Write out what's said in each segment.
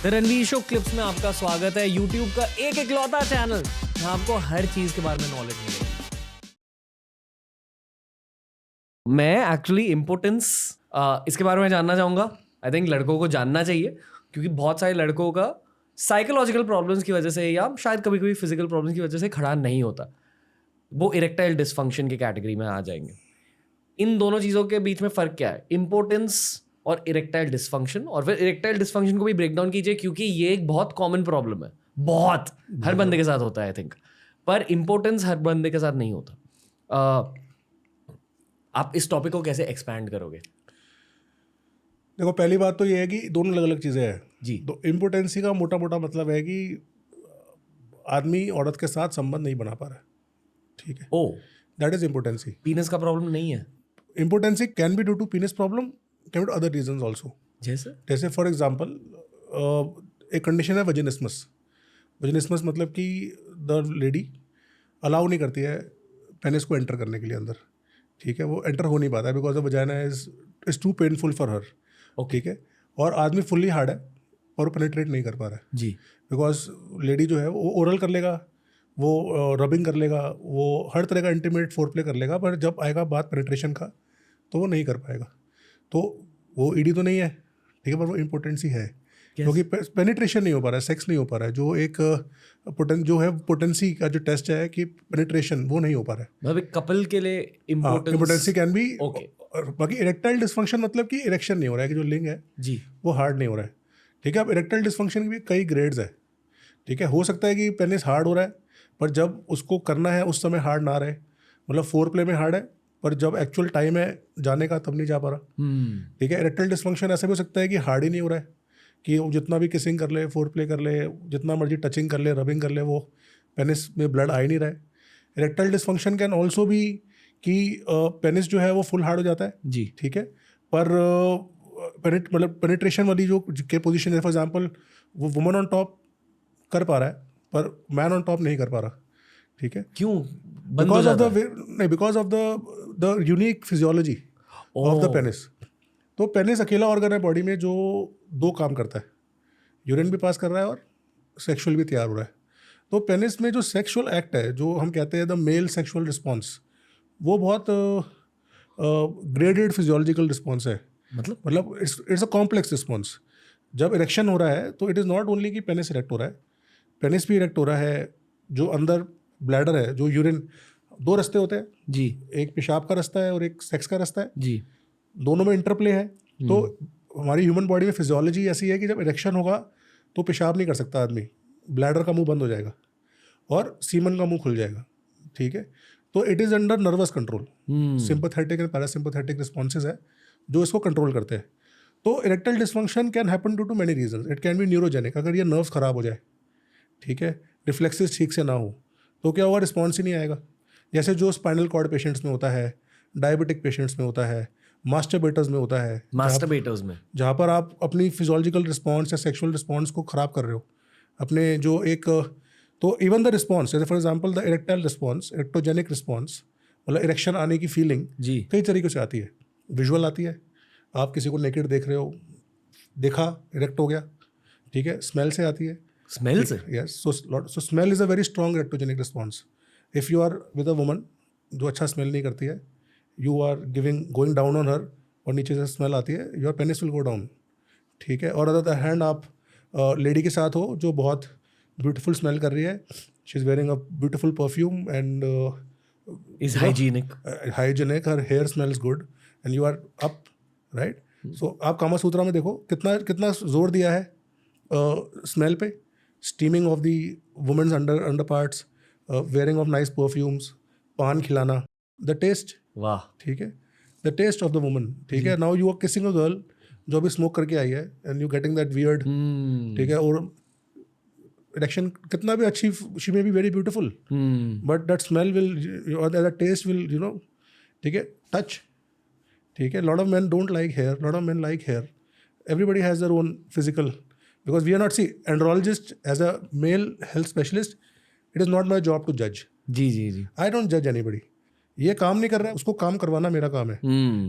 The Ranveer show clips में आपका स्वागत है। YouTube का एक इकलौता चैनल जहां आपको हर चीज के बारे में नॉलेज मिलेगी। मैं एक्चुअली इम्पोर्टेंस इसके बारे में जानना चाहूंगा। आई थिंक लड़कों को जानना चाहिए क्योंकि बहुत सारे लड़कों का साइकोलॉजिकल प्रॉब्लम्स की वजह से या शायद कभी कभी फिजिकल प्रॉब्लम्स की वजह से खड़ा नहीं होता। वो इरेक्टाइल डिसफंक्शन की कैटेगरी में आ जाएंगे। इन दोनों चीज़ों के बीच में फ़र्क क्या है? इम्पोर्टेंस और इरेक्टाइल डिसफंक्शन। और फिर इरेक्टाइल डिसफंक्शन को भी ब्रेक डाउन कीजिए क्योंकि ये एक बहुत कॉमन प्रॉब्लम है। बहुत हर बंदे के साथ होता है आई थिंक, पर इम्पोर्टेंस हर बंदे के साथ नहीं होता। आप इस टॉपिक को कैसे एक्सपैंड करोगे? देखो, पहली बात तो ये है कि दोनों अलग अलग चीज़ें हैं जी। तो इम्पोर्टेंसी का मोटा मोटा मतलब है कि आदमी औरत के साथ संबंध नहीं बना पा रहा है। ठीक है, oh, that is impotency. Penis का प्रॉब्लम नहीं है? Impotency can be due to penis problem, can be to other reasons also. जैसे फॉर एग्जांपल एक कंडीशन है वजिनिस्मस। वजिनिस्मस मतलब कि द लेडी अलाउ नहीं करती है पेनिस को एंटर करने के लिए अंदर। ठीक है, वो एंटर हो नहीं पाता है because the vagina is too painful for her. ठीक है, और आदमी फुल्ली हार्ड है और पेनिट्रेट नहीं कर पा रहा है जी। बिकॉज लेडी जो है वो ओरल कर लेगा, वो रबिंग कर लेगा, वो हर तरह का इंटीमेट फोरप्ले कर लेगा, पर जब आएगा बात पेनिट्रेशन का तो वो नहीं कर पाएगा। तो वो ईडी तो नहीं है, ठीक है, पर वो इम्पोर्टेंसी है क्योंकि पेनिट्रेशन नहीं हो पा रहा है, सेक्स नहीं हो पा रहा है। जो एक जो है पोटेंसी का जो टेस्ट है कि पेनिट्रेशन वो नहीं हो पा रहा है। मतलब एक कपल के लिए इम्पोर्टेंसी कैन बी ओके। बाकी इरेक्टाइल डिसफंक्शन मतलब कि इरेक्शन नहीं हो रहा है, कि जो लिंग है जी वो हार्ड नहीं हो रहा है। ठीक है, अब इरेक्टाइल डिसफंक्शन की भी कई ग्रेड्स है। ठीक है, हो सकता है कि पेनिस हार्ड हो रहा है पर जब उसको करना है उस समय हार्ड ना रहे, मतलब फोर प्ले में हार्ड है पर जब एक्चुअल टाइम है जाने का तब नहीं जा पा रहा। ठीक है, इरेक्टाइल डिसफंक्शन ऐसा भी हो सकता है कि हार्ड ही नहीं हो रहा है, कि वो जितना भी किसिंग कर ले, फोर प्ले कर ले, जितना मर्जी टचिंग कर ले, रबिंग कर ले, वो पेनिस में ब्लड आ ही नहीं रहा है। इरेक्टाइल डिसफंक्शन कैन ऑल्सो भी कि पेनिस जो है वो फुल हार्ड हो जाता है जी। ठीक है, पर मतलब पेनिट्रेशन वाली जो के पोजीशन है, फॉर एग्जांपल वो वुमन ऑन टॉप कर पा रहा है पर मैन ऑन टॉप नहीं कर पा रहा। ठीक है, क्यों? Because of because of the unique physiology of the penis. तो पेनिस अकेला ऑर्गन है बॉडी में जो दो काम करता है, यूरिन भी पास कर रहा है और सेक्सुअल भी तैयार हो रहा है। तो पेनिस में जो सेक्सुअल एक्ट है, जो हम कहते हैं द मेल सेक्सुअल रिस्पॉन्स, वो बहुत ग्रेडेड फिजियोलॉजिकल रिस्पॉन्स है। मतलब इट्स अ कॉम्प्लेक्स रिस्पॉन्स। जब इरेक्शन हो रहा है तो इट इज़ नॉट ओनली कि पेनिस इरेक्ट हो रहा है, पेनिस भी इरेक्ट हो रहा है। जो अंदर ब्लैडर है, जो यूरिन, दो रास्ते होते हैं जी। एक पेशाब का रास्ता है और एक सेक्स का रास्ता है जी। दोनों में इंटरप्ले है। तो हमारी ह्यूमन बॉडी में फिजियोलॉजी ऐसी है कि जब इरेक्शन होगा तो पेशाब नहीं कर सकता आदमी, ब्लैडर का मुंह बंद हो जाएगा और सीमन का मुंह खुल जाएगा। ठीक है, तो it is under nervous control. Sympathetic and parasympathetic responses है जो इसको कंट्रोल करते हैं। तो erectile dysfunction can happen due to many reason. It can be neurogenic, अगर ये नर्व्स खराब हो जाए, ठीक है, रिफ्लेक्सेस ठीक से ना हो तो क्या होगा, रिस्पॉन्स ही नहीं आएगा। जैसे जो स्पाइनल कॉर्ड पेशेंट्स में होता है, डायबिटिक पेशेंट्स में होता है, मास्टरबेटर्स में होता है, जहाँ पर आप अपनी फिजियोलॉजिकल रिस्पॉन्स या सेक्सुअल रिस्पॉन्स को ख़राब कर रहे हो अपने जो एक। तो इवन द रिस्पॉन्स, जैसे for example the erectile response, erectogenic response, मतलब इरेक्शन आने की फीलिंग जी कई तरीक़ों से आती है। विजुअल आती है, आप किसी को नेकेड देख रहे हो, देखा, इरेक्ट हो गया। ठीक है, स्मेल से आती है। स्मेल से? Yes, so smell is a very strong erectogenic response. If you are with a woman जो अच्छा स्मेल नहीं करती है, you are going down on her और नीचे से स्मेल आती है, your penis will go down. ठीक है, और अदर हैंड आप लेडी के साथ हो जो बहुत ब्यूटीफुल स्मेल कर रही है, she is wearing a beautiful perfume and is hygienic, her hair smells good and you are up, right. So आप कामा सूत्रा में देखो कितना जोर दिया है स्मेल पे, steaming off the women's under parts, wearing off nice perfumes, paan खिलाना, द टेस्ट। वाह। ठीक है, the taste of the woman. ठीक है, now you are kissing a girl जो अभी स्मोक करके आई है and you getting that weird. ठीक है, और इरेक्शन कितना भी अच्छी, she may be very beautiful but that smell will और that taste will you know. ठीक है, टच। ठीक है, lot of man don't like hair, lot of man like hair. Everybody has their own physical, because we are not, see, andrologist as a male health specialist, it is not my job to judge. जी जी जी। I don't judge anybody. ये काम नहीं कर रहा है, उसको काम करवाना मेरा काम है।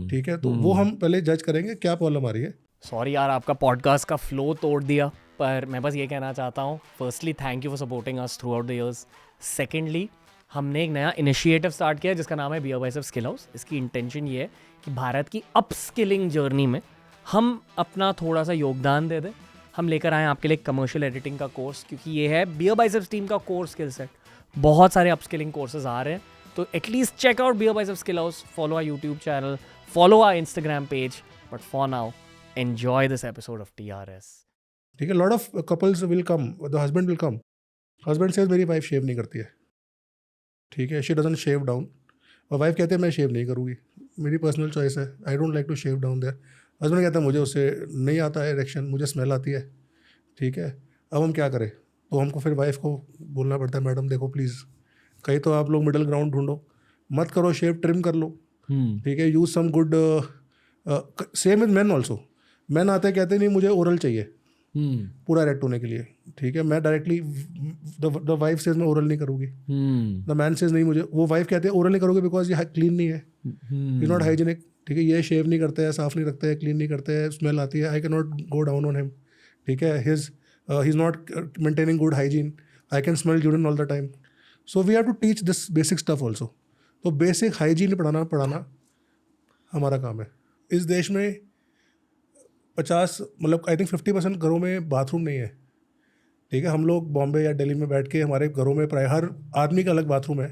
ठीक है, तो वो हम पहले जज करेंगे क्या प्रॉब्लम आ रही है। सॉरी यार, आपका पॉडकास्ट का फ्लो तोड़ दिया, पर मैं बस ये कहना चाहता हूँ, firstly thank you for supporting us through out the years. Secondly, हमने एक नया इनिशिएटिव स्टार्ट किया जिसका नाम है बियर बाइसेप्स स्किल हाउस। इसकी इंटेंशन ये है कि भारत की अपस्किलिंग जर्नी में हम अपना थोड़ा सा योगदान दे दें। हम लेकर आए आपके लिए कमर्शियल एडिटिंग का कोर्स, क्योंकि ये है बियर बाइसेप्स टीम का कोर स्किल सेट। बहुत सारे अपस्किलिंग कोर्सेज आ रहे हैं, तो at least check out Beer Biceps skill house, follow our YouTube channel, follow our Instagram page. But for now, enjoy this episode of TRS। ठीक है, lot of couples will come, the husband will come, husband says मेरी wife shave नहीं करती है, ठीक है, she doesn't shave down, और wife कहते हैं मैं शेव नहीं करूँगी, मेरी पर्सनल चॉइस है, I don't like to shave down there. Husband कहता है मुझे उससे नहीं आता है इरेक्शन, मुझे स्मेल आती है, ठीक है। अब हम क्या करें? तो हमको फिर वाइफ को बोलना पड़ता है, मैडम देखो प्लीज़, कहीं तो आप लोग मिडिल ग्राउंड ढूंढो, मत करो शेव, ट्रिम कर लो, ठीक है, use some good. Same with man also, man आते हैं कहते नहीं मुझे ओरल चाहिए पूरा एरेक्ट होने के लिए, ठीक है, मैं डायरेक्टली द वाइफ सेज मैं ओरल नहीं करूँगी, द मैन सेज नहीं मुझे, वो वाइफ कहते हैं ओरल नहीं करोगे बिकॉज ये क्लीन नहीं है, यू नॉट हाइजीनिक, ठीक है, ये शेव नहीं करते हैं, साफ नहीं रखते हैं, क्लीन नहीं करते हैं, स्मेल आती है, I can not go down on him, ठीक है, he is not maintaining good hygiene, I can smell urine all the time, so we have to teach this basic stuff also. तो basic hygiene पढ़ाना हमारा काम है। इस देश में 50 मतलब आई थिंक 50% घरों में बाथरूम नहीं है, ठीक है, हम लोग बॉम्बे या दिल्ली में बैठ के हमारे घरों में प्राय हर आदमी का अलग बाथरूम है,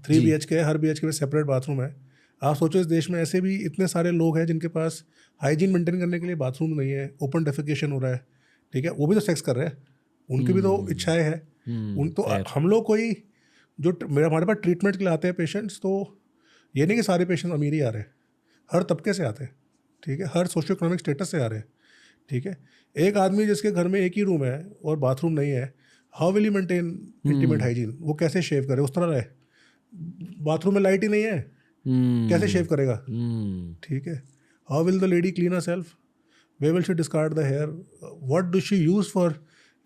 3 BHK है, हर BHK में सेपरेट बाथरूम है। आप सोचो इस देश में ऐसे भी इतने सारे लोग हैं जिनके पास हाइजीन मेंटेन करने के लिए बाथरूम नहीं है, ओपन डेफिकेशन हो रहा है, ठीक है, वो भी तो सेक्स कर रहे हैं, उनकी भी तो इच्छाएं हैं, उन तो हम लोग कोई जो हमारे पास ट्रीटमेंट के लिए आते हैं पेशेंट्स, तो ये नहीं कि सारे पेशेंट्स अमीर ही आ रहे हैं, हर तबके से आते हैं, ठीक है, हर सोशियो इकोनॉमिक स्टेटस से आ रहे हैं, ठीक है। एक आदमी जिसके घर में एक ही रूम है और बाथरूम नहीं है, how will you maintain intimate hygiene? वो कैसे शेव करे? उस तरह रहे, बाथरूम में लाइट ही नहीं है, कैसे शेव करेगा, ठीक है। How will the lady clean herself? Where will she discard the hair? What do she use for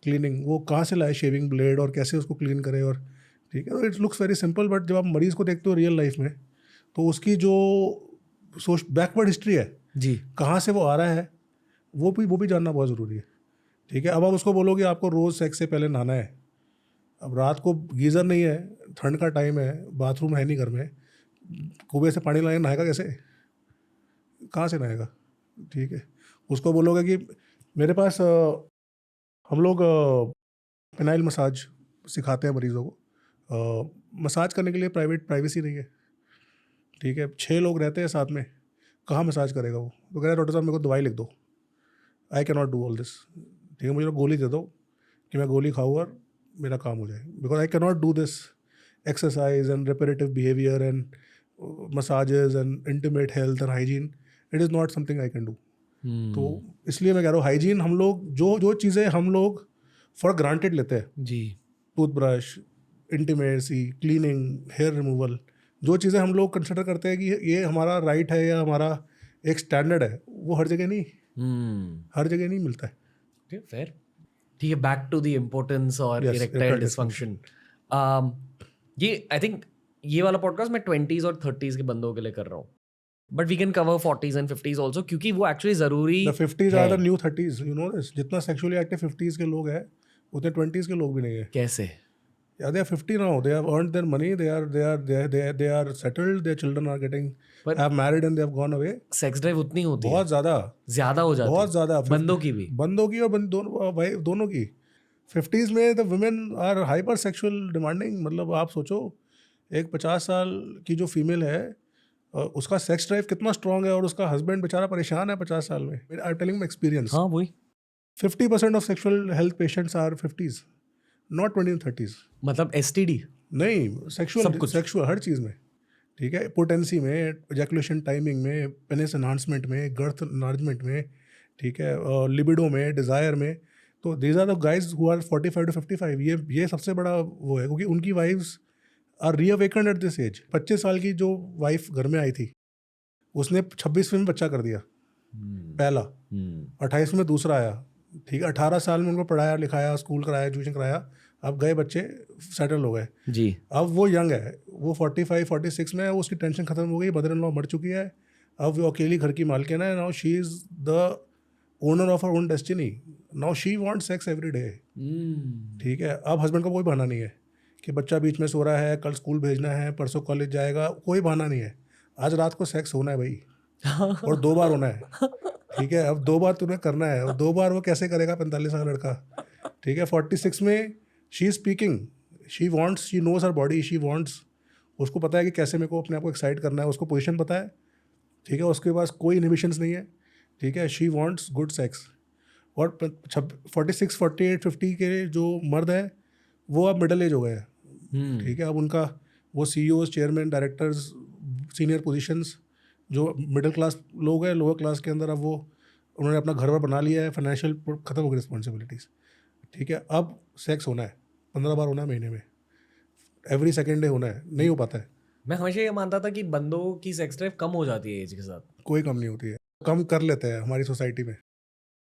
cleaning? वो कहाँ से लाए शेविंग ब्लेड और कैसे उसको क्लीन करे? और ठीक है, it looks very simple, but जब आप मरीज़ को देखते हो रियल लाइफ में, तो उसकी जो बैकवर्ड हिस्ट्री है जी, कहाँ से वो आ रहा है, वो भी जानना बहुत ज़रूरी है, ठीक है। अब आप उसको बोलोगे आपको रोज़ सेक्स से पहले नहाना है, अब रात को गीज़र नहीं है, ठंड का टाइम है, बाथरूम है नहीं घर में, कुएं से पानी लाए नहाएगा कैसे? कहाँ से नहाएगा? ठीक है। उसको बोलोगे कि मेरे पास हम लोग पेनाइल मसाज सिखाते हैं मरीज़ों को, मसाज करने के लिए प्राइवेसी नहीं है, ठीक है, 6 लोग रहते हैं साथ में, कहाँ मसाज करेगा वो? तो कह रहे डॉक्टर साहब मेरे को दवाई लिख दो, आई can not do all this, ठीक है, मुझे गोली दे दो कि मैं गोली खाऊँ और मेरा काम हो जाए, because I can not do this exercise and reparative behaviour and massages and intimate health and hygiene, it is not something I can do. तो इसलिए मैं कह रहा हूँ हाइजीन हम लोग जो चीज़ें हम लोग फॉर ग्रांटेड लेते हैं जी, toothbrush, intimacy, cleaning, hair removal, जो चीज़ें हम लोग कंसिडर करते हैं कि ये हमारा राइट है या हमारा एक स्टैंडर्ड है, वो हर जगह नहीं मिलता है। फेयर। ठीक है, बैक टू द इम्पोर्टेंस और Yes, इरेक्टाइल erectile डिसफंक्शन। ये आई थिंक ये वाला पॉडकास्ट मैं 20s और 30s के बंदों के लिए कर रहा हूँ, but we can cover 40s and 50s also, क्योंकि वो एक्चुअली ज़रूरी The 50s are the new 30s, you know this. जितना सेक्सुअली एक्टिव 50s के लोग हैं उतने 20s के लोग भी नहीं है। कैसे? Yeah, they are 50 now. They have earned their money. They are settled. Their children are getting But- have married and they have gone away. Sex drive उतनी होती है, बहुत ज़्यादा ज़्यादा हो जाती बहुत है, ज़्यादा बंदों की भी। बंदों की और दोनों की। 50s में the women are hyper sexual demanding. मतलब आप सोचो एक 50 साल की जो फीमेल है उसका सेक्स ड्राइव कितना स्ट्रांग है और उसका हस्बैंड बेचारा परेशान है 50 साल में। I am telling my experience. हाँ वही 50% of sexual health patients are 50s, not 20 and 30s। मतलब STD नहीं, सब कुछ। सेक्सुअल हर चीज़ में, ठीक है, पोटेंसी में, एजैकुलेशन टाइमिंग में, पेनिस एनहांसमेंट में, गर्थ एनलार्जमेंट में, ठीक है, लिबिडो में, डिज़ायर में। तो these are the guys who are 45 to 55। ये सबसे बड़ा वो है, क्योंकि उनकी wives are reawakened at this age. 25 साल की जो वाइफ घर में आई थी उसने 26वें में बच्चा कर दिया पहला, 28वें में दूसरा आया, ठीक है, 18 साल में उनको पढ़ाया लिखाया, स्कूल कराया, ट्यूशन कराया, अब गए बच्चे सेटल हो गए जी। अब वो यंग है, वो 45-46 में है, उसकी टेंशन खत्म हो गई, मदर इन लॉ मर चुकी है, अब वो अकेली घर की मालकिन है। Now she is the owner of her own destiny. Now she want sex every day. ठीक है, अब हस्बैंड का कोई बहाना नहीं है कि बच्चा बीच में सो रहा है, कल स्कूल भेजना है, परसों कॉलेज जाएगा, कोई बहाना नहीं है. आज रात को सेक्स होना है भाई, और 2 बार होना है. ठीक है, अब 2 बार तुम्हें करना है, और 2 बार वो कैसे करेगा 45 साल का लड़का. ठीक है, 46 में she is speaking, she wants, she knows her body, she wants. उसको पता है कि कैसे मेरे को अपने आप को एक्साइट करना है, उसको पोजीशन पता है. ठीक है, उसके पास कोई इनहिबिशंस नहीं है. ठीक है, शी वांट्स गुड सेक्स. और 46, 48, 50 के जो मर्द हैं वो अब मिडिल एज हो गए हैं. ठीक है, अब उनका वो CEOs, chairman, directors, senior positions, जो मिडिल क्लास लोग हैं, लोअर क्लास के अंदर, अब वो उन्होंने अपना घर वर बना लिया है, फाइनेंशियल खत्म हो गई रिस्पॉन्सिबिलिटीज़. ठीक है, अब सेक्स होना है, 15 बार होना है महीने में, एवरी सेकेंड डे होना है. नहीं हो पाता है, मैं हमेशा ये मानता था कि बंदों की सेक्स ड्राइव कम हो जाती है एज के साथ. कोई कम नहीं होती है. कम कर लेते हैं हमारी सोसाइटी में,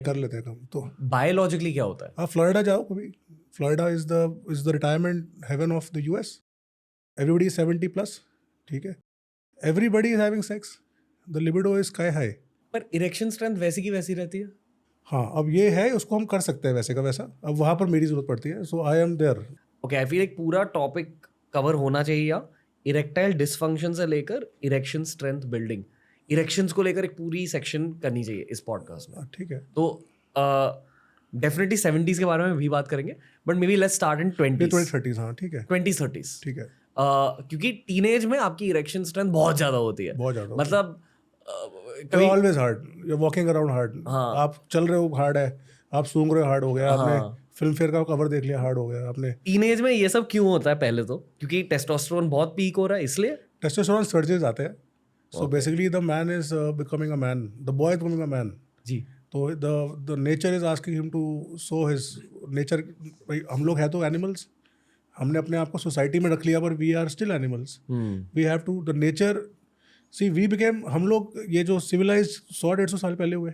कर लेते हैं कम. तो बायोलॉजिकली क्या होता है? आप फ्लोरिडा जाओ कभी. Florida is the retirement haven of the US. Everybody is 70+. ठीक है, everybody is having sex, the libido is sky high. पर इरेक्शन स्ट्रेंथ वैसी की वैसी रहती है. हाँ, अब ये है, उसको हम कर सकते हैं वैसे का वैसा. अब वहाँ पर मेरी जरूरत पड़ती है, so I am there. Okay, I feel एक पूरा टॉपिक कवर होना चाहिए या इरेक्टाइल डिसफंक्शन से लेकर इरेक्शन स्ट्रेंथ बिल्डिंग, इरेक्शंस को लेकर एक पूरी सेक्शन करनी चाहिए इस पॉडकास्ट में. ठीक है, तो डेफिनेटली 70s के बारे में भी बात करेंगे, but may be let's start in 20s 20-30. हाँ, ठीक है, 20s 30s. ठीक है, क्योंकि टीनेज में आपकी इरेक्शन स्ट्रेंथ बहुत ज़्यादा होती है. बहुत ज़्यादा. मतलब कभी always hard, you walking around hard. हाँ. आप चल रहे हो हार्ड है, आप सूंघ रहे हो हार्ड हो गया, आपने फिल्म फेयर का कवर देख लिया हार्ड हो गया आपने. टीनेज में ये सब क्यों होता है? पहले तो क्योंकि टेस्टोस्टेरोन बहुत पीक हो रहा है इसलिए. टेस्टोस्टेरोन सर्जेस आते हैं. So basically the man is becoming a man, the boy is becoming a man. जी. तो the nature is asking him to sow his nature. भाई हम लोग हैं तो एनिमल्स, हमने अपने आप को सोसाइटी में रख लिया, पर we are still animals. We have to, the nature, see we became, हम लोग ये जो सिविलाइज 100-150 साल पहले हुए,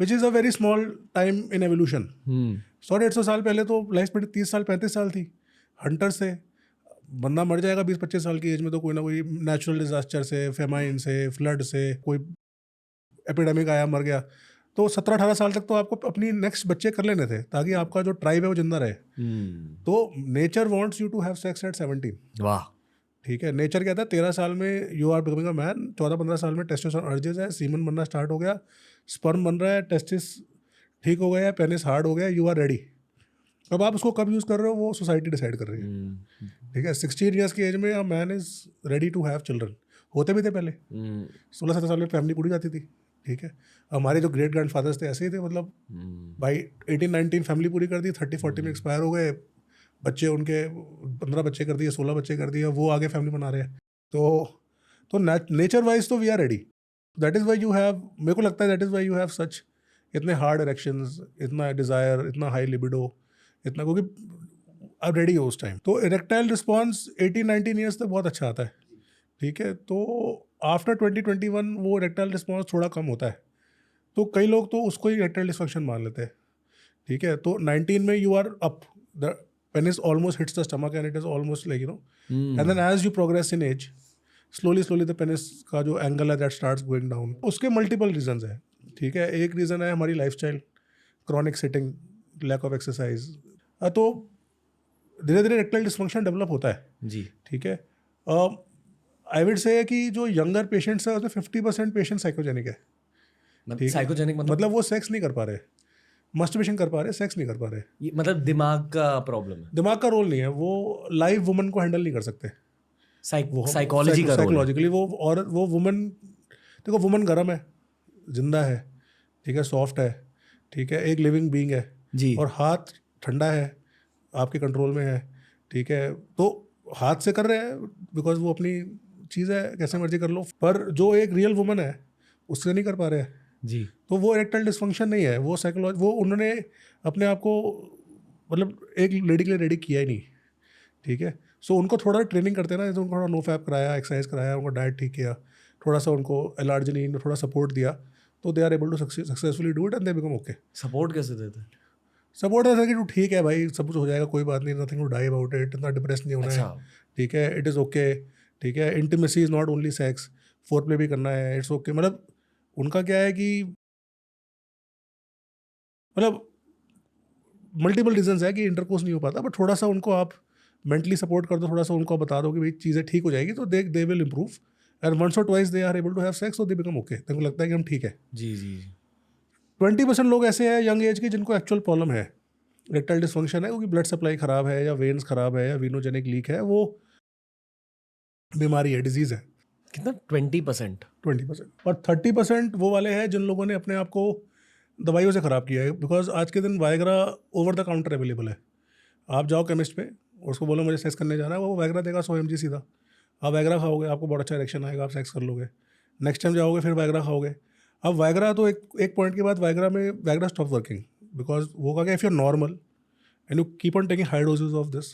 which is a very small time in evolution. 100-150 साल पहले तो लाइफ स्पैन 30 साल 35 साल थी. हंटर्स से बंदा मर जाएगा 20-25 साल की एज में तो कोई ना कोई नेचुरल डिजास्टर से, फेमाइन से, फ्लड से, कोई एपिडेमिक आया मर गया. तो 17-18 साल तक तो आपको अपनी नेक्स्ट बच्चे कर लेने थे ताकि आपका जो ट्राइब है वो जिंदा रहे. तो nature wants you to have sex at 17. वाह. ठीक है, नेचर कहता है 13 साल में you are becoming a man, 14-15 साल में टेस्टोस्टेरोन अर्जेस है, सीमन बनना स्टार्ट हो गया, स्पर्म बन रहा है, टेस्टिस ठीक हो गया है, पेनिस हार्ड हो गया, यू आर रेडी. अब आप उसको कब यूज़ कर रहे हो वो सोसाइटी डिसाइड कर रही है. ठीक है, 16 ईयर्स की एज में a man is ready to have children. होते भी थे पहले, 16-17 साल में फैमिली पूरी जाती थी. ठीक है, हमारे जो ग्रेट ग्रैंड फादर्स थे ऐसे ही थे, मतलब भाई 18-19 फैमिली पूरी कर दी, 30-40 में एक्सपायर हो गए, बच्चे उनके 15 बच्चे कर दिए, 16 बच्चे कर दिए, वो आगे फैमिली बना रहे हैं. तो नेचर वाइज तो we are ready. That is why you have, मेरे को लगता है that is why you have such इतने हार्ड इरेक्शंस, इतना डिज़ायर, इतना हाई लिबिडो, इतना, क्योंकि आप रेडी हो उस टाइम. तो इरेक्टाइल रिस्पॉन्स 18-19 ईयर्स तक बहुत अच्छा आता है. ठीक है, तो आफ्टर 20-21 वो इरेक्टाइल रिस्पॉन्स थोड़ा कम होता है. तो कई लोग तो उसको ही इरेक्टाइल डिस्फंक्शन मान लेते हैं. ठीक है, तो 19 में you are up, the penis almost hits the stomach and it is almost like, you know, and then as you progress in age, slowly the penis का जो angle है that starts going down. उसके multiple reasons है. ठीक है, एक reason है हमारी lifestyle, chronic sitting, lack of exercise. तो धीरे धीरे erectile dysfunction develop होता है. जी. ठीक है, आई वुड से कि जो यंगर पेशेंट्स है उसमें 50% पेशेंट साइकोजेनिक है. साइकोजेनिक मतलब वो सेक्स नहीं कर पा रहे, मस्टरबेशन कर पा रहे, सेक्स नहीं कर पा रहे. मतलब दिमाग का प्रॉब्लम है. दिमाग का रोल नहीं है, वो लाइव वुमन को हैंडल नहीं कर सकते. साइकोलॉजी का रोल. साइकोलॉजिकली वो वुमन, देखो वुमन गर्म है, जिंदा है, ठीक है, सॉफ्ट है, ठीक है, एक लिविंग बीइंग है जी. और हाथ ठंडा है, आपके कंट्रोल में है. ठीक है, तो हाथ से कर रहे हैं बिकॉज वो अपनी चीज़ है, कैसे मर्जी कर लो. पर जो एक रियल वुमन है उससे नहीं कर पा रहे हैं जी. तो वो इरेक्टाइल डिस्फंक्शन नहीं है, वो साइकोलॉजी, वो उन्होंने अपने आप को मतलब एक लेडी के लिए रेडी किया ही नहीं. ठीक है, सो उनको थोड़ा ट्रेनिंग करते हैं ना, जैसे उनको थोड़ा नो फैप कराया, एक्सरसाइज कराया, उनको डाइट ठीक किया, थोड़ा सा उनको एलार्जिनिन थोड़ा सपोर्ट दिया, तो they are able to successfully do it and they become okay. Support कैसे देते हैं? सपोर्ट ऐसा कि तू ठीक है भाई, सब कुछ हो जाएगा, कोई बात नहीं, nothing to die about it, इतना डिप्रेस नहीं होना है. ठीक है, इट इज़ ओके. ठीक है, intimacy is not only sex, four play भी करना है, इट्स ओके. मतलब उनका क्या है कि मतलब मल्टीपल रीजंस है कि इंटरकोर्स नहीं हो पाता, बट थोड़ा सा उनको आप मेंटली सपोर्ट कर दो, थोड़ा सा उनको बता दो कि भाई चीज़ें ठीक हो जाएगी, तो they will improve, and once और twice they are able to have sex, तो दे बिकम ओके, उनको लगता है कि हम ठीक है। जी जी 20% लोग ऐसे हैं यंग एज के जिनको एक्चुअल प्रॉब्लम है, इरेक्टाइल डिसफंक्शन है, क्योंकि ब्लड सप्लाई खराब है या वेन्स खराब है या वीनोजेनिक लीक है, वो बीमारी है, डिजीज़ है। कितना 20%? 20%। और 30% वो वाले हैं जिन लोगों ने अपने आप को दवाइयों से ख़राब किया है, बिकॉज आज के दिन Viagra over the counter available है। आप जाओ केमिस्ट पे, उसको बोलो मुझे सेक्स करने जाना है, वो वायग्रा देगा 100 mg सीधा। आप वायग्रा खाओगे, आपको बहुत अच्छा इरेक्शन आएगा, आप सेक्स कर लोगे। नेक्स्ट टाइम जाओगे फिर वायग्रा खाओगे। अब वायग्रा तो एक पॉइंट के बाद वायग्रा स्टॉप वर्किंग, बिकॉज वो कहा if you are normal and you keep on taking high doses of this,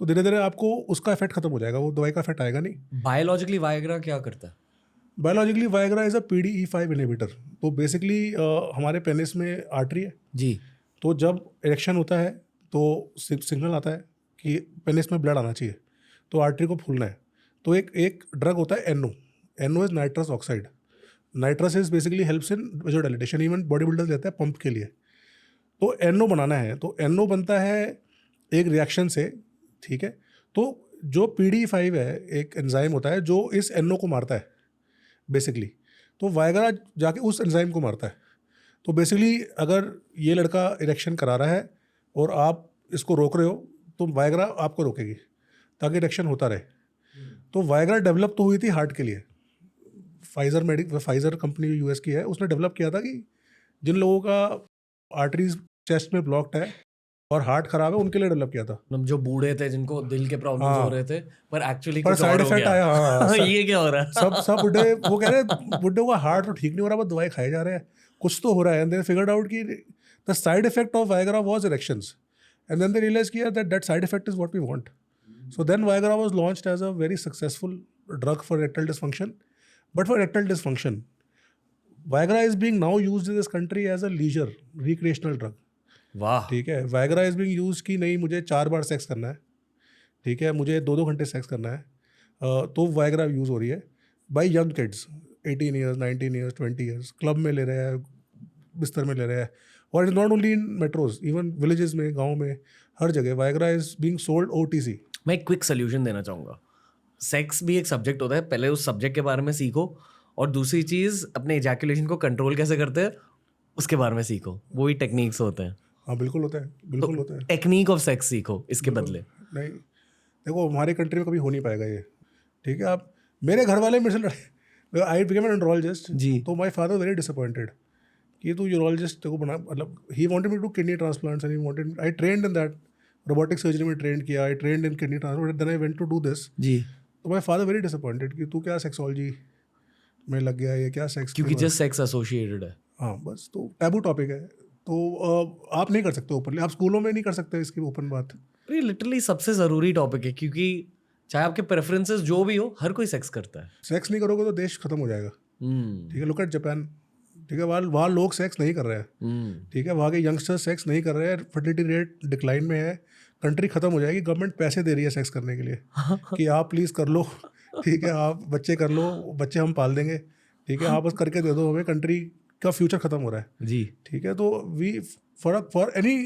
तो धीरे धीरे आपको उसका इफेक्ट खत्म हो जाएगा, वो दवाई का इफेक्ट आएगा नहीं। बायोलॉजिकली वायग्रा क्या करता है? Biologically Viagra is a PDE5 inhibitor. तो बेसिकली हमारे पेनिस में आर्टरी है, जी तो जब इरेक्शन होता है तो सिग्नल आता है कि पेनिस में ब्लड आना चाहिए, तो आर्टरी को फूलना है। तो एक ड्रग होता है NO is nitrous oxide. Nitrous is basically helps in vasodilation, even body builders लेते हैं पंप के लिए। तो NO बनाना है, तो NO बनता है एक रिएक्शन से, ठीक है। तो जो PDE5 है, एक एंजाइम होता है जो इस NO को मारता है बेसिकली। तो वायग्रा जाके उस एंजाइम को मारता है। तो बेसिकली अगर ये लड़का इरेक्शन करा रहा है और आप इसको रोक रहे हो, तो वायग्रा आपको रोकेगी ताकि इरेक्शन होता रहे। तो वायग्रा डेवलप तो हुई थी हार्ट के लिए। फाइजर कंपनी US की है, उसने डेवलप किया था कि जिन लोगों का आर्टरीज चेस्ट में ब्लॉक्ड है और हार्ट खराब है, उनके लिए डेवलप किया था। मतलब जो बूढ़े थे जिनको दिल के प्रॉब्लम्स हो रहे थे, पर एक्चुअली पर साइड इफेक्ट आया। हाँ, ये क्या हो रहा है? सब बुढ़े वो कह रहे हैं बुढ़े का हार्ट तो ठीक नहीं हो रहा, बस दवाई खाए जा रहे हैं, कुछ तो हो रहा है। एंड दे फिगर्ड आउट कि the side effect of Viagra was erections, and then they realise किया that side effect is what we want. So then Viagra was launched as a very successful drug for erectile dysfunction. But for erectile dysfunction, Viagra is being now used in this country as a leisure recreational drug. वाह, ठीक है, Viagra is being use कि नहीं मुझे 4 बार sex करना है, ठीक है, मुझे 2-2 घंटे सेक्स करना है, तो वायग्रा यूज़ हो रही है by young kids 18 years 19 years 20 years. Club में ले रहे हैं, बिस्तर में ले रहे हैं। और it not only in metros, even villages में, गाँव में, हर जगह Viagra is being sold OTC। मैं एक क्विक सोल्यूशन देना चाहूँगा। सेक्स भी एक सब्जेक्ट होता है, पहले उस सब्जेक्ट के बारे में सीखो, और दूसरी चीज़ अपने इजैकुलेशन को कंट्रोल कैसे करते हैं उसके बारे में सीखो। वो ही टेक्निक्स होते हैं। हाँ बिल्कुल होता है, बिल्कुल होता है। टेक्निक ऑफ सेक्स सीखो इसके बदले। नहीं देखो, हमारे कंट्री में कभी हो नहीं पाएगा ये, ठीक है। आप मेरे घर वाले मेरे से लड़े, आई बिकेम एन एंड्रोलॉजिस्ट जी। तो माई फादर वेरी डिसअपॉइंटेड कि तू यूरोलॉजिस्ट तेरे को बना, मतलब he wanted me to kidney transplants and he wanted, I trained in that, robotic surgery में ट्रेंड किया, I trained in kidney transplant, then I went to do this. जी, तो माई फादर वेरी डिसअपॉइंटेड कि तू क्या sexology में लग गया, ये क्या सेक्स, क्योंकि जस्ट सेक्स एसोसिएटेड है। हाँ बस, तो टैबू टॉपिक है, तो आप नहीं कर सकते ओपनली, आप स्कूलों में नहीं कर सकते इसकी ओपन बात। ये लिटरली सबसे ज़रूरी टॉपिक है, क्योंकि चाहे आपके प्रेफरेंसेस जो भी हो, हर कोई सेक्स करता है। सेक्स नहीं करोगे तो देश खत्म हो जाएगा, ठीक है। लुक एट जापान, ठीक है, वहाँ लोग सेक्स नहीं कर रहे हैं, ठीक है, वहाँ के यंगस्टर्स सेक्स नहीं कर रहे हैं, फर्टिलिटी रेट डिक्लाइन में है, कंट्री खत्म हो जाएगी। गवर्नमेंट पैसे दे रही है सेक्स करने के लिए कि आप प्लीज़ कर लो, ठीक है, आप बच्चे कर लो, बच्चे हम पाल देंगे, ठीक है, आप बस करके दे दो हमें, कंट्री का फ्यूचर खत्म हो रहा है जी, ठीक है। तो we for any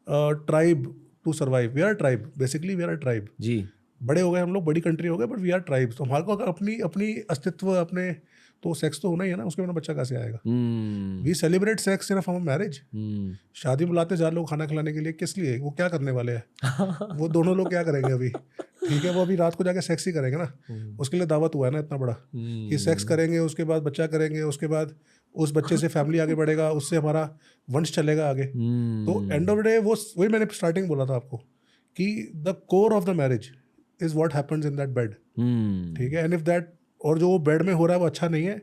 tribe to survive, we are tribe, basically we are a tribe. जी, बड़े हो गए हम लोग, बड़ी कंट्री हो गए, बट वी आर ट्राइब। तो हमारे को अगर अपनी अस्तित्व, अपने तो सेक्स तो होना ही है ना, उसके बिना बच्चा कैसे आएगा। We celebrate sex in form of marriage. शादी बुलाते 4 लोग खाना खिलाने के लिए, किस लिए, वो क्या करने वाले हैं वो दोनों लोग क्या करेंगे अभी, ठीक है, वो अभी रात को जाके सेक्स ही करेंगे ना, उसके लिए दावत हुआ है ना इतना बड़ा कि सेक्स करेंगे, उसके बाद बच्चा करेंगे, उसके बाद उस बच्चे से फैमिली आगे बढ़ेगा, उससे हमारा वंश चलेगा आगे। तो एंड ऑफ डे वही मैंने स्टार्टिंग बोला था आपको कि the core of the marriage is what happens in that bed, ठीक है। एंड इफ दैट, और जो वो बेड में हो रहा है वो अच्छा नहीं है,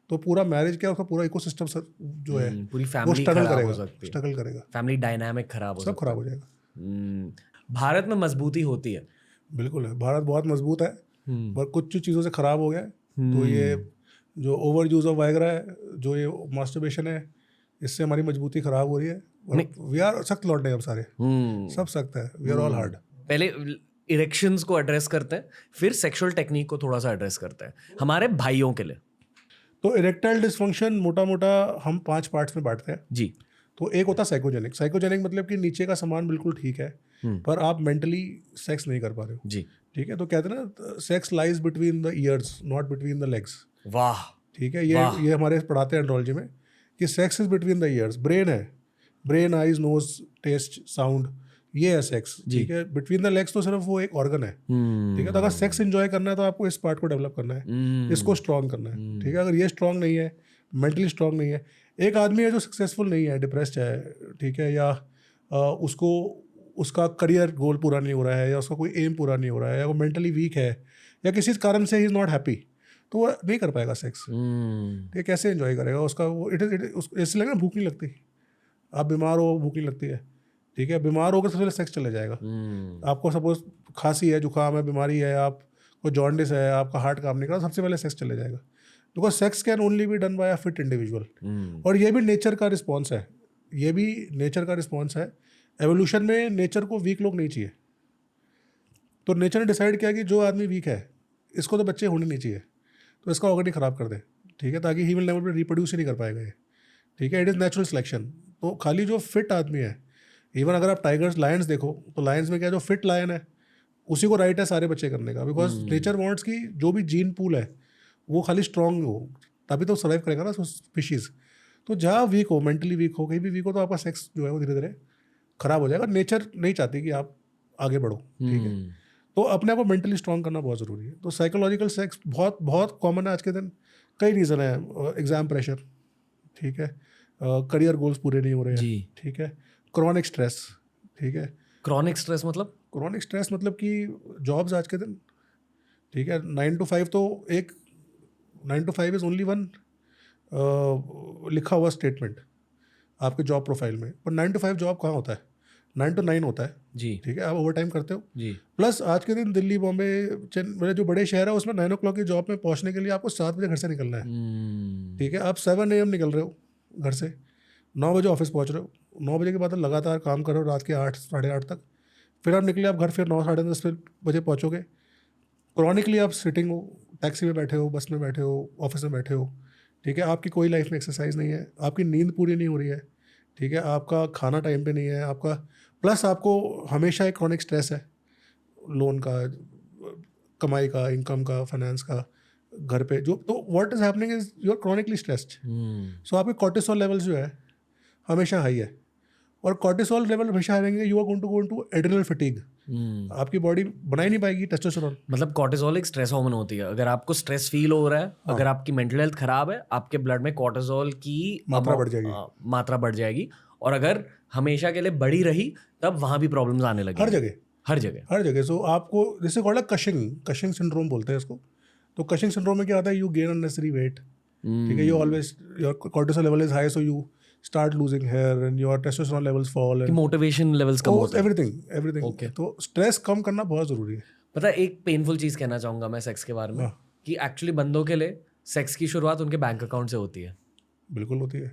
तो पूरा मैरिज क्या, उसका पूरा इकोसिस्टम जो है पूरी वो फैमिली स्ट्रगल खराब हो करेगा, सकती है, स्ट्रगल करेगा, फैमिली डायनामिक खराब हो सब सकता खराब हो जाएगा। है। भारत में मजबूती होती है। बिल्कुल है, भारत बहुत मजबूत है, पर कुछ चीज़ों से खराब हो गया है। तो ये जो ओवर यूज ऑफ वायग्रा है, जो ये मास्टरबेशन है, इससे हमारी मजबूती खराब हो रही है। वी आर सख्त लौटे अब सारे, सब सख्त है, वी आर ऑल हार्ड। पहले इरेक्शंस को एड्रेस करते हैं, फिर सेक्सुअल टेक्निक को थोड़ा सा एड्रेस करते हैं हमारे भाइयों के लिए। तो इरेक्टाइल डिसफंक्शन मोटा मोटा हम 5 पार्ट्स में बांटते हैं। जी, तो एक होता है साइकोजेनिक। साइकोजेनिक मतलब कि नीचे का सामान बिल्कुल ठीक है पर आप मेंटली सेक्स नहीं कर पा रहे हो। जी। ठीक है, तो कहते हैं ना sex lies between the years not between the legs. वाह। ठीक है, ये हमारे पढ़ाते हैं एंड्रोलॉजी में कि sex is between the ears. Brain है, brain, eyes, nose, taste, sound, ये है सेक्स। ठीक है, बिटवीन द लेग्स तो सिर्फ वो एक ऑर्गन है। ठीक है, तो अगर सेक्स एंजॉय करना है तो आपको इस पार्ट को डेवलप करना है, इसको स्ट्रॉन्ग करना है। ठीक है, अगर ये स्ट्रॉन्ग नहीं है, मेंटली स्ट्रॉन्ग नहीं है, एक आदमी है जो सक्सेसफुल नहीं है, डिप्रेस्ड है, ठीक है, या उसको उसका करियर गोल पूरा नहीं हो रहा है, या उसका कोई एम पूरा नहीं हो रहा है, या वो मेंटली वीक है, या किसी कारण से ही इज़ नॉट हैप्पी, तो वो नहीं कर पाएगा सेक्स। ठीक है, कैसे एंजॉय करेगा उसका वो ऐसे लगेगा भूख नहीं लगती। आप बीमार हो, भूख नहीं लगती है। ठीक है, बीमार होकर सबसे पहले सेक्स चले जाएगा। आपको सपोज खांसी है, जुकाम है, बीमारी है, आपको जॉन्डिस है, आपका हार्ट काम नहीं कर रहा, सबसे पहले सेक्स चले जाएगा। Because sex can only be done by a fit individual. और ये भी नेचर का रिस्पॉन्स है, ये भी नेचर का रिस्पॉन्स है। एवोल्यूशन में नेचर को वीक लोग नहीं चाहिए, तो नेचर ने डिसाइड किया कि जो आदमी वीक है इसको तो बच्चे होने नहीं चाहिए, तो इसका ऑर्गन ही ख़राब कर दे। ठीक है, ताकि ही विल नेवर रिप्रोड्यूस ही नहीं कर पाएगा ये। ठीक है, इट इज़ नेचुरल सिलेक्शन। तो खाली जो फिट आदमी है, इवन अगर आप टाइगर्स, लायंस देखो तो लायंस में क्या, जो फिट लायन है उसी को राइट है सारे बच्चे करने का। बिकॉज नेचर वांट्स की जो भी जीन पूल है वो खाली स्ट्रांग हो, तभी तो सर्वाइव करेगा ना स्पीशीज़। तो जहाँ वीक हो, मेंटली वीक हो, कहीं भी वीक हो, तो आपका सेक्स जो है वो धीरे धीरे खराब हो जाएगा। नेचर नहीं चाहती कि आप आगे बढ़ो। ठीक है, तो अपने आप को मेंटली स्ट्रांग करना बहुत ज़रूरी है। तो साइकोलॉजिकल सेक्स बहुत बहुत कॉमन है आज के दिन। कई रीज़न है, एग्ज़ाम प्रेशर, ठीक है, करियर गोल्स पूरे नहीं हो रहे हैं, ठीक है, क्रॉनिक स्ट्रेस। ठीक है, क्रॉनिक स्ट्रेस मतलब? क्रॉनिक स्ट्रेस मतलब कि जॉब्स आज के दिन, ठीक है, 9 to 5 तो एक 9 to 5 इज़ ओनली वन लिखा हुआ स्टेटमेंट आपके जॉब प्रोफाइल में, पर 9 to 5 जॉब कहाँ होता है, 9 to 9 होता है जी। ठीक है, आप ओवर टाइम करते हो जी। प्लस आज के दिन दिल्ली, बॉम्बे, मेरे जो बड़े शहर है उसमें 9 o'clock की जॉब में पहुंचने के लिए आपको 7 बजे घर से निकलना है। ठीक है, आप 7 AM निकल रहे हो घर से, 9 बजे ऑफिस पहुंच रहे हो, 9 बजे के बाद लगातार काम कर रहे हो रात के 8 साढ़े 8 तक, फिर आप निकले आप घर, फिर 9 साढ़े 10 बजे पहुँचोगे। क्रॉनिकली आप सिटिंग हो, टैक्सी में बैठे हो, बस में बैठे हो, ऑफिस में बैठे हो। ठीक है, आपकी कोई लाइफ में एक्सरसाइज नहीं है, आपकी नींद पूरी नहीं हो रही है। ठीक है, आपका खाना टाइम पे नहीं है, आपका प्लस आपको हमेशा एक क्रॉनिक स्ट्रेस है, लोन का, कमाई का, इनकम का, फाइनेंस का, घर पे जो, तो what is happening is you are chronically stressed. So आपके कॉर्टिसोल लेवल्स जो है हमेशा हाई है, और कॉर्टिसोल लेवल हमेशा हाई रहेंगे, you are going to go into adrenal fatigue. आपकी बॉडी बना ही नहीं पाएगी टेस्टोस्टेरोन। मतलब कॉर्टिसोल एक स्ट्रेस हार्मोन होती है। अगर आपको स्ट्रेस फील हो रहा है, अगर आपकी मेंटल हेल्थ खराब है, आपके ब्लड में कॉर्टिसोल की मात्रा बढ़ जाएगी। और अगर हमेशा के लिए बढ़ी रही तब वहां भी प्रॉब्लम्स आने लगी। हर जगह। सो आपको जैसे कॉल्ड कशिंग सिंड्रोम बोलते हैं इसको। तो कशिंग सिंड्रोम में क्या आता है, यू गेन अननेसेसरी वेट। ठीक है, you always your cortisol level is high, so you start losing hair and your testosterone levels fall and motivation levels कम होते हैं। everything Okay. तो स्ट्रेस कम करना बहुत जरूरी है। पता है, एक पेनफुल चीज कहना चाहूंगा मैं सेक्स के बारे में, कि एक्चुअली बंदों के लिए सेक्स की शुरुआत उनके बैंक अकाउंट से होती है। बिल्कुल होती है।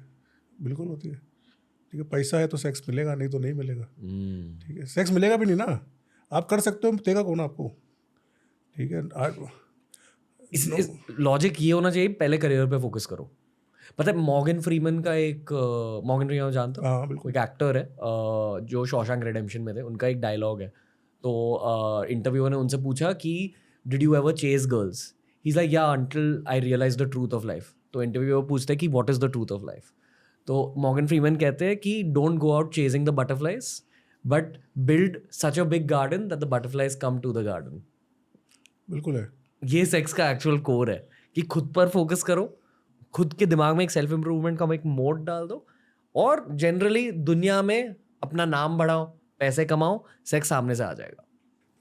ठीक है, पैसा है तो सेक्स मिलेगा, नहीं तो नहीं मिलेगा। ठीक है, सेक्स मिलेगा भी नहीं ना, आप कर सकते हो, देगा कौन आपको। ठीक है, इस लॉजिक ये होना चाहिए, पहले करियर पे फोकस करो। पता है, मॉर्गन फ्रीमन का एक, मॉर्गन फ्रीमन जानते हो? हाँ बिल्कुल। एक एक्टर है जो शॉशैंक रिडेम्पशन में थे, उनका एक डायलॉग है। तो इंटरव्यूअर ने उनसे पूछा कि did you ever chase girls? He is like yeah until I realise the truth of life. तो इंटरव्यूअर पूछते हैं कि what is the truth of life? तो मॉर्गन फ्रीमन कहते हैं कि don't go out chasing the butterflies, but build such a big garden that the butterflies come to the garden. बिल्कुल है, ये सेक्स का एक्चुअल कोर है कि खुद पर फोकस करो, खुद के दिमाग में एक सेल्फ इम्प्रूवमेंट का एक मोड डाल दो, और जनरली दुनिया में अपना नाम बढ़ाओ, पैसे कमाओ, सेक्स सामने से आ जाएगा।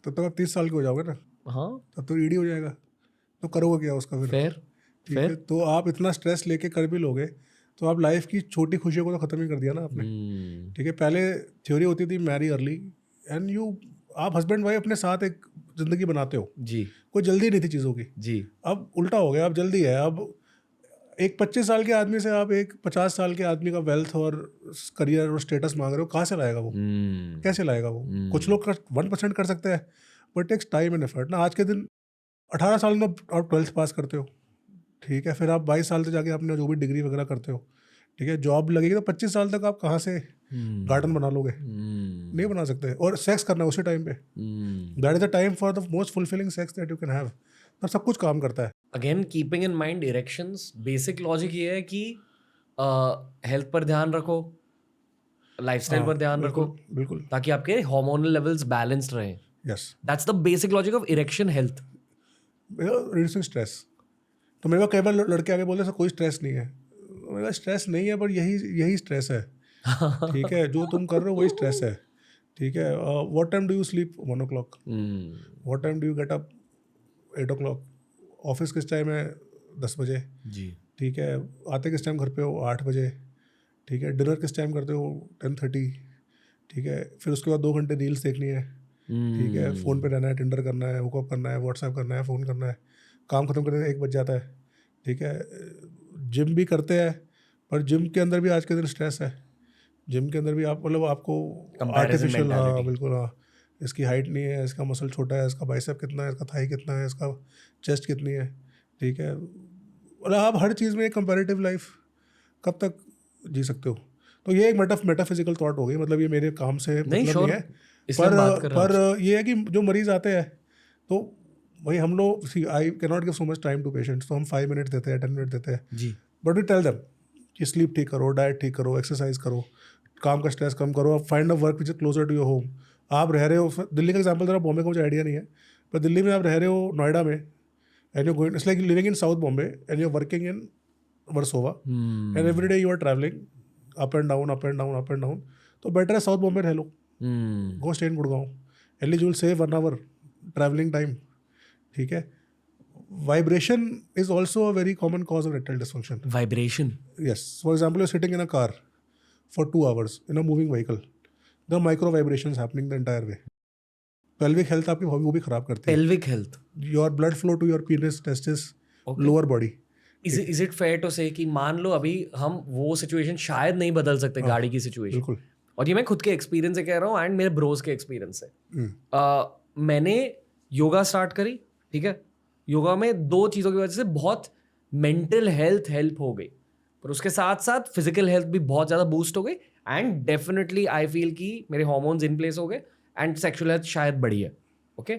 तब तक आप 30 साल के हो जाओगे ना, हाँ, तब तो ईडी हो जाएगा, तो करोगे क्या उसका फिर? ठीक है, तो आप इतना स्ट्रेस लेके कर भी लोगे तो आप लाइफ की छोटी खुशियों को तो ख़त्म ही कर दिया ना आपने। ठीक है, पहले थ्योरी होती थी मैरी अर्ली एंड यू, आप हस्बैंड वाइफ अपने साथ एक ज़िंदगी बनाते हो जी, कोई जल्दी नहीं थी चीज़ों की जी। अब उल्टा हो गया, अब जल्दी है। अब एक 25 साल के आदमी से आप एक 50 साल के आदमी का वेल्थ और करियर और स्टेटस मांग रहे हो, कहाँ से लाएगा वो? कैसे लाएगा वो? कुछ लोग 1% कर सकते हैं, but takes time and effort ना। आज के दिन 18 साल में आप 12th पास करते हो, ठीक है, फिर आप 22 साल से जाके अपने जो भी डिग्री वगैरह करते हो, ठीक है, जॉब लगेगी तो 25 साल तक आप कहाँ से गार्डन बना लोगे? नहीं बना सकते। और सेक्स करना है उसी टाइम पे, that is the time for the most fulfilling sex that you can have. तब सब कुछ काम करता है। Again keeping in mind erections, basic logic ये है कि हेल्थ पर ध्यान रखो, लाइफस्टाइल पर ध्यान रखो, बिल्कुल। ताकि आपके हार्मोनल लेवल्स बैलेंस्ड रहें। Yes, that's the basic logic of erection health. Reducing stress. तो मेरे को कई बार लड़के आगे बोलते हैं कोई स्ट्रेस नहीं है। मेरा स्ट्रेस नहीं है, पर यही स्ट्रेस है। ठीक है, जो तुम कर रहे हो वही स्ट्रेस है। ठीक है, what time do you sleep? 1 o'clock। What time do you get up? 8 o'clock। Office किस टाइम है? 10 बजे। जी। ठीक है, आते किस टाइम घर पे हो? 8 बजे। ठीक है, डिनर किस टाइम करते हो? 10:30। ठीक है, फिर उसके बाद 2 घंटे रील्स देखनी है। ठीक है, फ़ोन पे रहना है, टिंडर करना है, हुकअप करना है, व्हाट्सएप करना है, फ़ोन करना है, काम खत्म करने 1 बज जाता है। ठीक है, जिम भी करते हैं, पर जिम के अंदर भी आज के दिन स्ट्रेस है। जिम के अंदर भी आप मतलब आपको आर्टिफिशियल, हाँ बिल्कुल, हाँ, इसकी हाइट नहीं है, इसका मसल छोटा है, इसका बाइसेप कितना है, इसका थाई कितना है, इसका चेस्ट कितनी है। ठीक है, मतलब आप हर चीज़ में एक कंपैरेटिव लाइफ कब तक जी सकते हो? तो ये एक मेटाफिजिकल थॉट हो गई, मतलब ये मेरे काम से मतलब नहीं है, पर ये है कि जो मरीज आते हैं तो भाई हम लोग I can not give so much time to patients, तो हम 5 मिनट देते हैं, 10 मिनट देते हैं जी। बट वी टेल देम कि स्लीप ठीक करो, डाइट ठीक करो, एक्सरसाइज करो, काम का स्ट्रेस कम करो, find a work which is closer to your home. आप रह रहे हो दिल्ली का एग्जाम्पल दे रहा, बॉम्बे का मुझे आइडिया नहीं है, पर दिल्ली में आप रह रहे हो नोएडा में, and you going, it's like living in South Bombay and you are working in Versova, and every day you are travelling up and down, up and down, up and down. तो बेटर है साउथ बॉम्बे रह लो, go stay in Gurgaon, at least you will save 1 hour travelling time. ठीक है, vibration is also a very common cause of erectile dysfunction. Vibration, yes, for example, you're sitting in a car for 2 hours in a moving vehicle, the micro vibrations happening the entire way. pelvic health आपकी वो भी खराब करती है। pelvic health, your blood flow to your penis, testis, lower body। Is it fair to say कि मान लो अभी हम वो सिचुएशन शायद नहीं बदल सकते, गाड़ी की सिचुएशन, बिल्कुल, और ये मैं खुद के एक्सपीरियंस से कह रहा हूँ एंड मेरे ब्रोज के एक्सपीरियंस से। मैंने योगा स्टार्ट करी, ठीक है, योगा में 2 चीज़ों की वजह से बहुत मेंटल हेल्प हो गई, पर उसके साथ साथ फिजिकल हेल्थ भी बहुत ज़्यादा बूस्ट हो गई, एंड डेफिनेटली आई फील कि मेरे हार्मोन्स इन प्लेस हो गए एंड सेक्सुअल हेल्थ शायद बढ़ी है। ओके,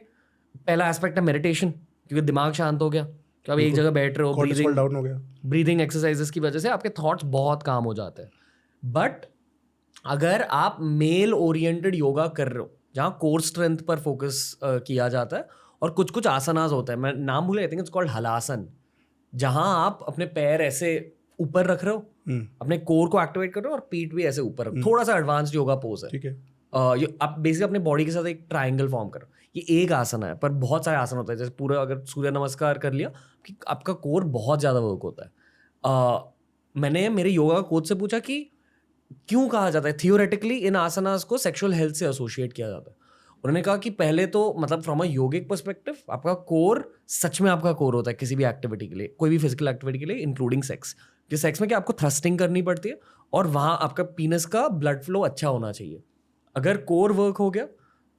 पहला एस्पेक्ट है मेडिटेशन, क्योंकि दिमाग शांत हो गया, कि आप एक जगह बैठ रहे हो, cortisol डाउन हो गया, ब्रीदिंग एक्सरसाइजेस की वजह से आपके थॉट्स बहुत काम हो जाते हैं। बट अगर आप मेल ओरिएंटेड योगा कर रहे हो, जहाँ कोर स्ट्रेंथ पर फोकस किया जाता है, और कुछ कुछ आसनास होता है, मैं नाम भूल, I think it's called halasana, जहाँ आप अपने पैर ऐसे ऊपर रख रहे हो, अपने कोर को एक्टिवेट कर रहे हो, और पीठ भी ऐसे ऊपर रख, थोड़ा सा एडवांस्ड योगा पोज है। ठीक है, आप बेसिकली अपने बॉडी के साथ एक ट्राइंगल फॉर्म करो। ये एक आसन है, पर बहुत सारे आसन होते हैं, जैसे पूरा अगर सूर्य नमस्कार कर लिया कि आपका कोर बहुत ज़्यादा वर्क होता है। मैंने मेरे योगा कोच से पूछा कि क्यों कहा जाता है थियोरेटिकली इन आसनास को सेक्सुअल हेल्थ से एसोसिएट किया जाता है। उन्होंने कहा कि पहले तो मतलब फ्रॉम अ योगिक पर्सपेक्टिव आपका कोर सच में आपका कोर होता है किसी भी एक्टिविटी के लिए, कोई भी फिजिकल एक्टिविटी के लिए, इंक्लूडिंग सेक्स। कि सेक्स में क्या आपको थ्रस्टिंग करनी पड़ती है, और वहाँ आपका पीनस का ब्लड फ्लो अच्छा होना चाहिए। अगर कोर वर्क हो गया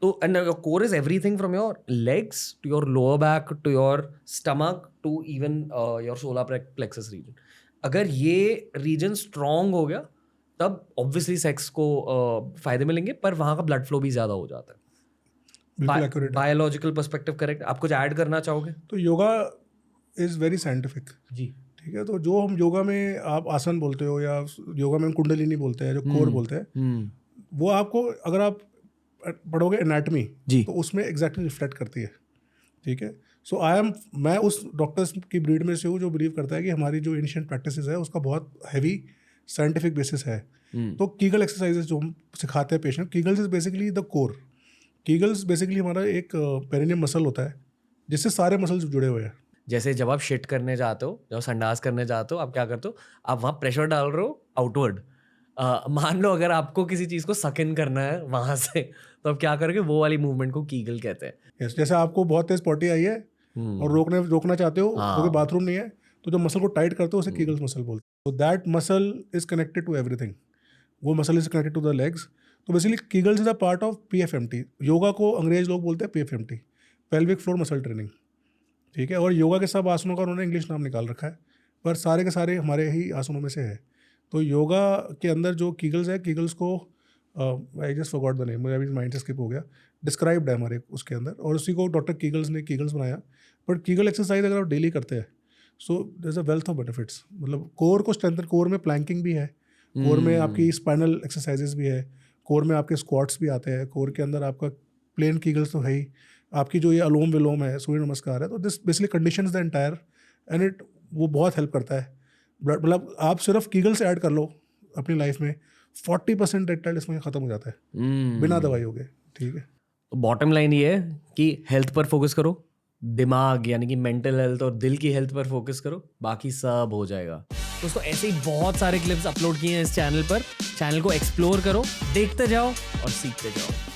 तो, and your core is everything from your legs to your lower back to your stomach to even your solar plexus region. अगर ये रीजन स्ट्रॉन्ग हो गया तब ऑब्वियसली सेक्स को फायदे मिलेंगे, पर वहाँ का ब्लड फ्लो भी ज़्यादा हो जाता है। बिल्कुल एक्यूरेट, बायोलॉजिकल पर्सपेक्टिव करेक्ट। आप कुछ ऐड करना चाहोगे? तो योगा इज़ वेरी साइंटिफिक। जी, ठीक है, तो जो हम योगा में आप आसन बोलते हो, या योगा में हम कुंडलिनी बोलते हैं, जो कोर बोलते हैं, वो आपको अगर आप पढ़ोगे एनाटमी तो उसमें एग्जैक्टली रिफ्लेक्ट करती है। ठीक है, सो मैं उस डॉक्टर्स की ब्रीड में से हूँ जो बिलीव करता है कि हमारी जो एंशिएंट प्रैक्टिसेस है उसका बहुत हैवी साइंटिफिक बेसिस है। तो कीगल एक्सरसाइजेस जो हम सिखाते हैं patient, Kegels is basically the core. Kegels basically हमारा एक पेरिनियम मसल होता है जिससे सारे मसल्स जुड़े हुए हैं। जैसे जब आप शिट करने जाते हो, जब संडास करने जाते हो, आप क्या करते हो, आप वहाँ प्रेशर डाल रहे हो आउटवर्ड। मान लो अगर आपको किसी चीज़ को सक इन करना है वहाँ से, तो आप क्या करोगे, वो वाली मूवमेंट को कीगल कहते हैं। yes, जैसे आपको बहुत तेज पॉटी आई है और रोकना चाहते हो क्योंकि बाथरूम नहीं है, तो जो मसल को टाइट करते हो उसे कीगल्स मसल बोलते हैं। तो that muscle is connected to everything, वो muscle is connected to the legs. तो basically Kegels is a part of PFMT। Yoga को अंग्रेज लोग बोलते हैं PFMT, pelvic floor muscle training. ठीक है, और योगा के सब आसनों का उन्होंने इंग्लिश नाम निकाल रखा है, पर सारे के सारे हमारे ही आसनों में से है। तो योगा के अंदर जो कीगल्स है, कीगल्स को I just forgot the name, मुझे अभी माइंड से स्किप हो गया, डिस्क्राइब्ड है हमारे उसके अंदर, और उसी को डॉक्टर कीगल्स ने कीगल्स बनाया. बट कीगल एक्सरसाइज अगर आप डेली करते हैं, so there is a wealth of benefits. मतलब कोर को स्ट्रेंथन, कोर में प्लैंकिंग भी है, कोर में आपकी स्पाइनल एक्सरसाइजेस भी है, कोर में आपके स्क्वाट्स भी आते हैं, कोर के अंदर आपका प्लेन कीगल्स तो है ही, आपकी जो ये अलोम विलोम है, सूर्य नमस्कार है, तो this basically conditions the entire and it, वो बहुत हेल्प करता है. मतलब आप सिर्फ कीगल्स ऐड कर लो अपनी लाइफ में, 40% इरेक्टाइल डिस्फंक्शन खत्म हो जाता है बिना दवाई हो गए. ठीक है, बॉटम लाइन ये है कि हेल्थ पर फोकस करो, दिमाग यानी कि मेंटल हेल्थ और दिल की हेल्थ पर फोकस करो, बाकी सब हो जाएगा. दोस्तों ऐसे ही बहुत सारे क्लिप्स अपलोड किए हैं इस चैनल पर. चैनल को एक्सप्लोर करो, देखते जाओ और सीखते जाओ.